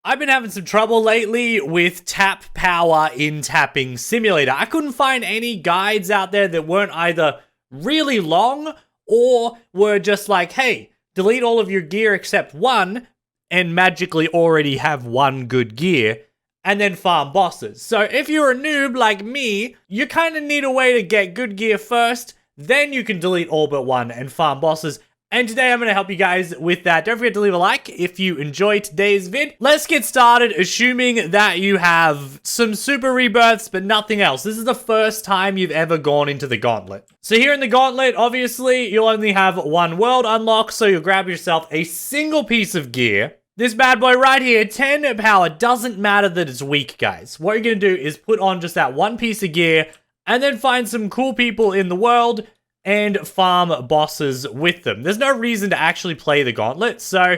I've been having some trouble lately with tap power in Tapping Simulator. I couldn't find any guides out there that weren't either really long or were just like, hey, delete all of your gear except one and magically already have one good gear and then farm bosses. So if you're a noob like me, you kind of need a way to get good gear first, then you can delete all but one and farm bosses. And today I'm going to help you guys with that. Don't forget to leave a like if you enjoy today's vid. Let's get started, assuming that you have some super rebirths, but nothing else. This is the first time you've ever gone into the gauntlet. So here in the gauntlet, obviously, you'll only have one world unlocked, so you'll grab yourself a single piece of gear. This bad boy right here, 10 power. Doesn't matter that it's weak, guys. What you're going to do is put on just that one piece of gear, and then find some cool people in the world and farm bosses with them. There's no reason to actually play the gauntlet, so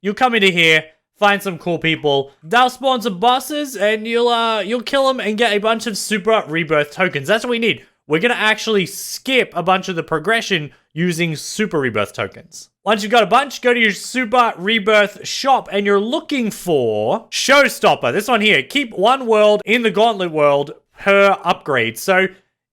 you'll come into here, find some cool people, they'll spawn some bosses, and you'll kill them and get a bunch of super rebirth tokens. That's what we need. We're gonna actually skip a bunch of the progression using super rebirth tokens. Once you've got a bunch, go to your super rebirth shop, and you're looking for Showstopper. This one here. Keep one world in the gauntlet world per upgrade. So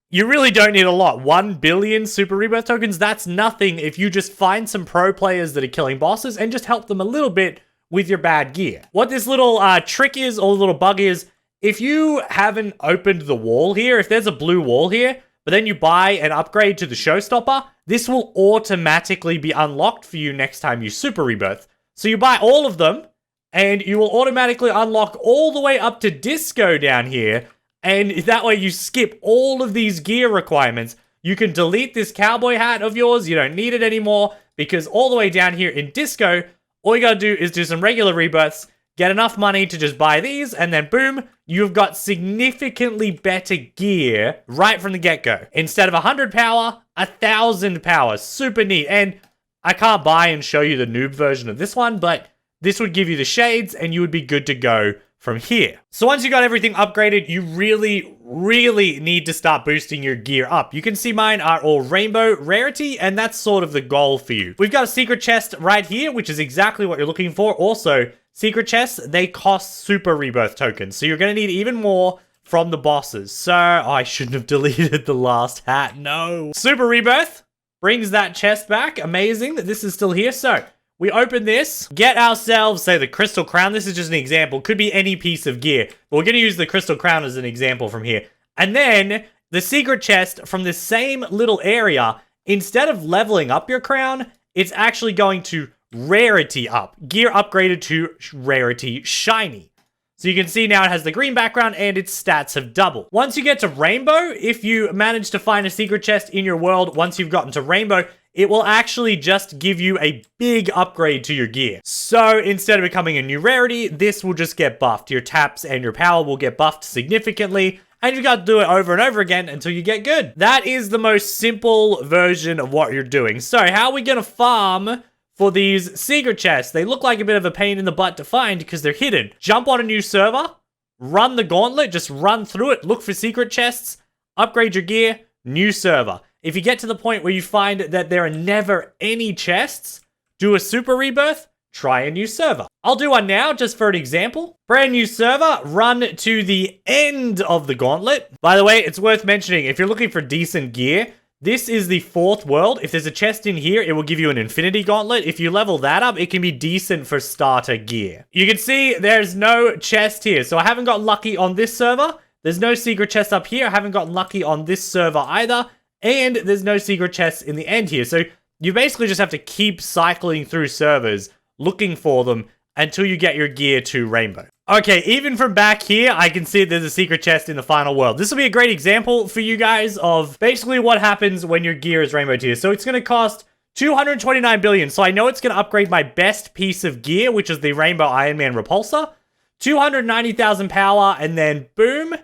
you really don't need a lot. 1 billion super rebirth tokens, that's nothing if you just find some pro players that are killing bosses and just help them a little bit with your bad gear. What this little trick is, or little bug is, if you haven't opened the wall here, if there's a blue wall here, but then you buy an upgrade to the Showstopper, this will automatically be unlocked for you next time you super rebirth. So you buy all of them, and you will automatically unlock all the way up to Disco down here. And that way you skip all of these gear requirements. You can delete this cowboy hat of yours. You don't need it anymore because all the way down here in Disco, all you gotta do is do some regular rebirths, get enough money to just buy these, and then boom, you've got significantly better gear right from the get-go. Instead of 100 power, 1,000 power. Super neat. And I can't buy and show you the noob version of this one, but this would give you the shades and you would be good to go from here. So once you got everything upgraded, you really need to start boosting your gear up. You can see mine are all rainbow rarity, and that's sort of the goal for you. We've got a secret chest right here, which is exactly what you're looking for. Also, secret chests, they cost super rebirth tokens, so you're going to need even more from the bosses. So, I shouldn't have deleted the last hat. No. Super rebirth brings that chest back. Amazing that this is still here. So we open this, get ourselves, say, the crystal crown. This is just an example. Could be any piece of gear, but we're going to use the crystal crown as an example from here. And then the secret chest from the same little area, instead of leveling up your crown, it's actually going to rarity up. Gear upgraded to rarity shiny. So you can see now it has the green background and its stats have doubled. Once you get to rainbow, if you manage to find a secret chest in your world, once you've gotten to rainbow, it will actually just give you a big upgrade to your gear. So instead of becoming a new rarity, this will just get buffed. Your taps and your power will get buffed significantly, and you got to do it over and over again until you get good. That is the most simple version of what you're doing. So how are we going to farm for these secret chests? They look like a bit of a pain in the butt to find because they're hidden. Jump on a new server, run the gauntlet, just run through it, look for secret chests, upgrade your gear, new server. If you get to the point where you find that there are never any chests, do a super rebirth, try a new server. I'll do one now just for an example. Brand new server, run to the end of the gauntlet. By the way, it's worth mentioning, if you're looking for decent gear, this is the 4th world. If there's a chest in here, it will give you an infinity gauntlet. If you level that up, it can be decent for starter gear. You can see there's no chest here, so I haven't got lucky on this server. There's no secret chest up here. I haven't gotten lucky on this server either. And there's no secret chests in the end here. So you basically just have to keep cycling through servers, looking for them until you get your gear to rainbow. Okay, even from back here, I can see there's a secret chest in the final world. This will be a great example for you guys of basically what happens when your gear is rainbow tier. So it's going to cost 229 billion. So I know it's going to upgrade my best piece of gear, which is the Rainbow Iron Man Repulsor. 290,000 power, and then boom,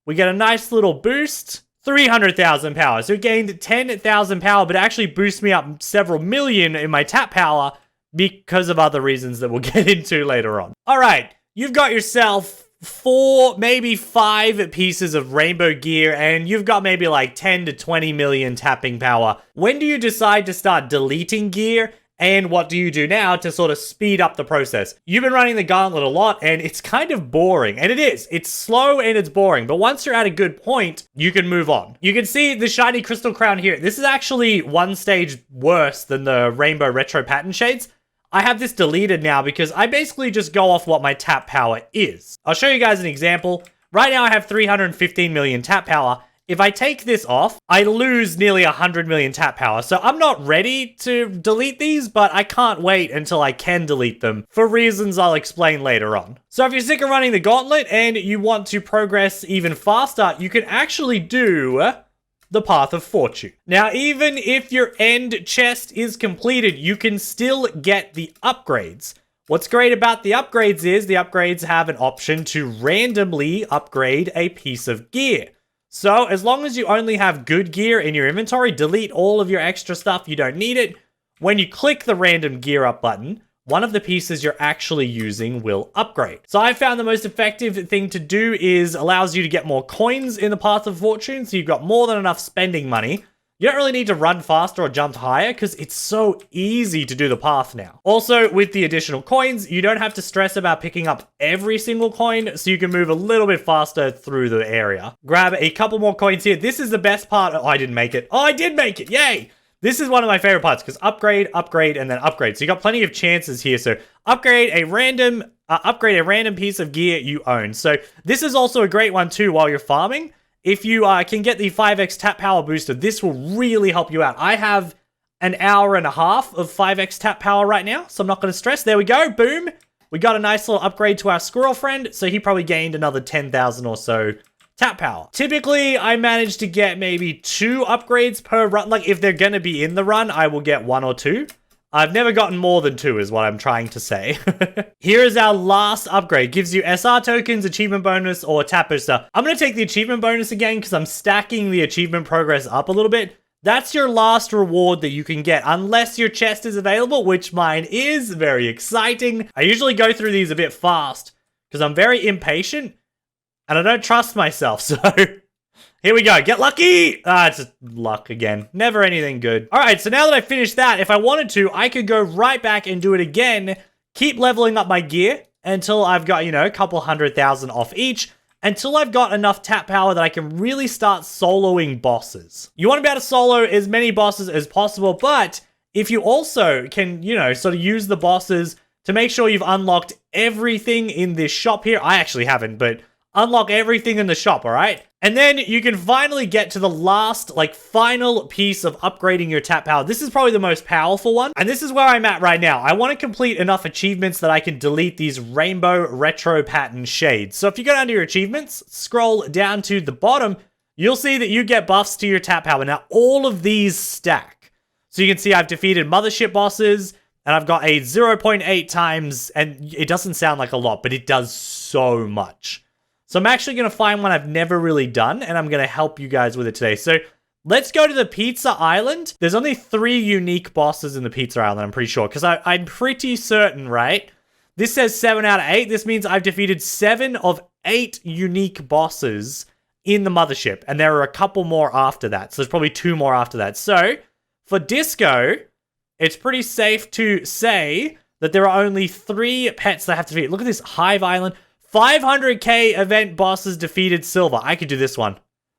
we get a nice little boost. 300,000 power. So it gained 10,000 power, but it actually boosts me up several million in my tap power because of other reasons that we'll get into later on. All right, you've got yourself 4, maybe 5 pieces of rainbow gear, and you've got maybe like 10 to 20 million tapping power. When do you decide to start deleting gear And what do you do now to sort of speed up the process? You've been running the gauntlet a lot and it's kind of boring. And it is. It's slow and it's boring. But once you're at a good point, you can move on. You can see the shiny crystal crown here. This is actually one stage worse than the rainbow retro pattern shades. I have this deleted now because I basically just go off what my tap power is. I'll show you guys an example. Right now I have 315 million tap power. If I take this off, I lose nearly 100 million tap power. So I'm not ready to delete these, but I can't wait until I can delete them for reasons I'll explain later on. So if you're sick of running the gauntlet and you want to progress even faster, you can actually do the Path of Fortune. Now, even if your end chest is completed, you can still get the upgrades. What's great about the upgrades is the upgrades have an option to randomly upgrade a piece of gear. So, as long as you only have good gear in your inventory, delete all of your extra stuff, you don't need it. When you click the random gear up button, one of the pieces you're actually using will upgrade. So I found the most effective thing to do is allows you to get more coins in the Path of Fortune, so you've got more than enough spending money. You don't really need to run faster or jump higher because it's so easy to do the path now. Also, with the additional coins, you don't have to stress about picking up every single coin, so you can move a little bit faster through the area. Grab a couple more coins here. This is the best part. Oh, I didn't make it. Oh, I did make it. Yay! This is one of my favorite parts because upgrade, upgrade, and then upgrade. So you got plenty of chances here. So upgrade a random piece of gear you own. So this is also a great one too while you're farming. If you can get the 5x tap power booster, this will really help you out. I have an hour and a half of 5x tap power right now, so I'm not going to stress. There we go. Boom. We got a nice little upgrade to our squirrel friend, so he probably gained another 10,000 or so tap power. Typically, I manage to get maybe 2 upgrades per run. Like, if they're going to be in the run, I will get 1 or 2. I've never gotten more than 2 is what I'm trying to say. Here is our last upgrade. Gives you SR tokens, achievement bonus, or tap booster. I'm going to take the achievement bonus again because I'm stacking the achievement progress up a little bit. That's your last reward that you can get unless your chest is available, which mine is. Very exciting. I usually go through these a bit fast because I'm very impatient and I don't trust myself, so... Here we go. Get lucky! Ah, it's just luck again. Never anything good. Alright, so now that I finished that, if I wanted to, I could go right back and do it again. Keep leveling up my gear until I've got, you know, a couple 100,000 off each. Until I've got enough tap power that I can really start soloing bosses. You want to be able to solo as many bosses as possible, but if you also can, you know, sort of use the bosses to make sure you've unlocked everything in this shop here. I actually haven't, but unlock everything in the shop, alright? And then you can finally get to the last, like, final piece of upgrading your tap power. This is probably the most powerful one. And this is where I'm at right now. I want to complete enough achievements that I can delete these rainbow retro pattern shades. So if you go down to your achievements, scroll down to the bottom, you'll see that you get buffs to your tap power. Now, all of these stack. So you can see I've defeated mothership bosses, and I've got a 0.8 times, and it doesn't sound like a lot, but it does so much. So I'm actually going to find one I've never really done, and I'm going to help you guys with it today. So let's go to the Pizza Island. There's only 3 unique bosses in the Pizza Island, I'm pretty sure, because I'm pretty certain, right? This says 7 out of 8. This means I've defeated 7 of 8 unique bosses in the mothership, and there are a couple more after that. So there's probably 2 more after that. So for Disco, it's pretty safe to say that there are only 3 pets that have to defeat. Look at this Hive Island. 500k event bosses defeated silver. I could do this one.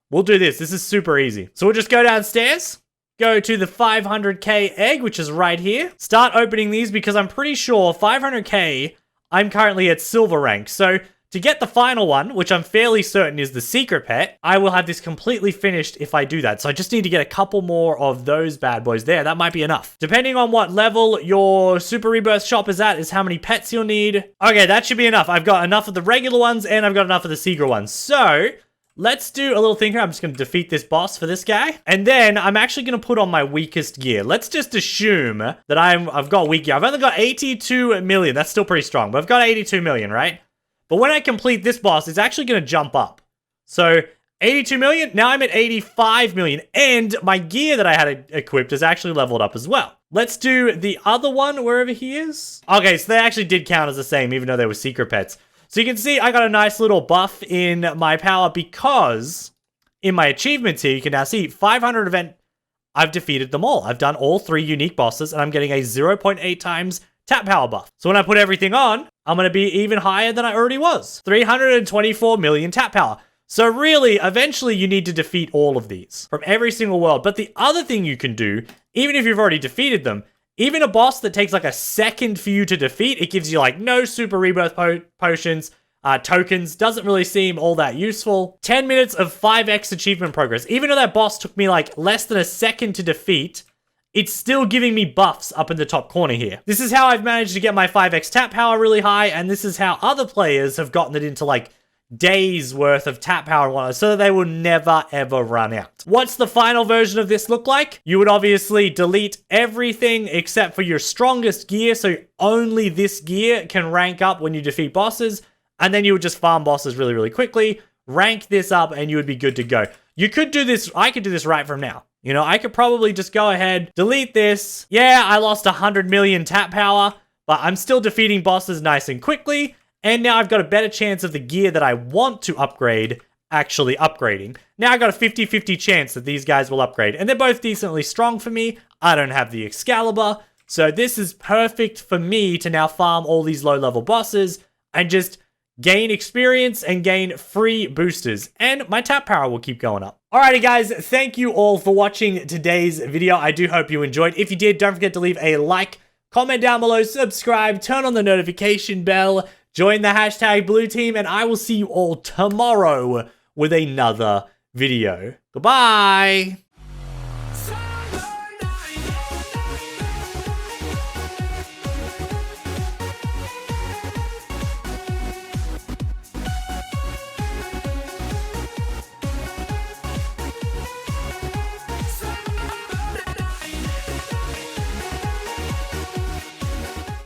We'll do this. This is super easy. So we'll just go downstairs, go to the 500k egg, which is right here. Start opening these because I'm pretty sure 500k, I'm currently at silver rank. So to get the final one, which I'm fairly certain is the secret pet, I will have this completely finished if I do that. So I just need to get a couple more of those bad boys there. That might be enough. Depending on what level your Super Rebirth shop is at, is how many pets you'll need. Okay, that should be enough. I've got enough of the regular ones and I've got enough of the secret ones. So let's do a little thing here. I'm just going to defeat this boss for this guy. And then I'm actually going to put on my weakest gear. Let's just assume that I've got weak gear. I've only got 82 million. That's still pretty strong, but I've got 82 million, right? But when I complete this boss, it's actually going to jump up. So 82 million, now I'm at 85 million. And my gear that I had equipped is actually leveled up as well. Let's do the other one wherever he is. Okay, so they actually did count as the same, even though they were secret pets. So you can see I got a nice little buff in my power because in my achievements here, you can now see 500 event I've defeated them all. I've done all 3 unique bosses, and I'm getting a 0.8 times tap power buff. So when I put everything on, I'm going to be even higher than I already was. 324 million tap power. So really, eventually you need to defeat all of these from every single world. But the other thing you can do, even if you've already defeated them, even a boss that takes like a second for you to defeat, it gives you like no super rebirth potions, tokens, doesn't really seem all that useful. 10 minutes of 5x achievement progress. Even though that boss took me like less than a second to defeat, it's still giving me buffs up in the top corner here. This is how I've managed to get my 5x tap power really high, and this is how other players have gotten it into like days worth of tap power and whatnot, so that they will never ever run out. What's the final version of this look like? You would obviously delete everything except for your strongest gear, so only this gear can rank up when you defeat bosses, and then you would just farm bosses really, really quickly, rank this up, and you would be good to go. You could do this, I could do this right from now. You know, I could probably just go ahead, delete this. Yeah, I lost 100 million tap power, but I'm still defeating bosses nice and quickly. And now I've got a better chance of the gear that I want to upgrade actually upgrading. Now I've got a 50-50 chance that these guys will upgrade. And they're both decently strong for me. I don't have the Excalibur. So this is perfect for me to now farm all these low-level bosses and just gain experience and gain free boosters. And my tap power will keep going up. Alrighty guys, thank you all for watching today's video. I do hope you enjoyed. If you did, don't forget to leave a like, comment down below, subscribe, turn on the notification bell, join the hashtag blue team, and I will see you all tomorrow with another video. Goodbye!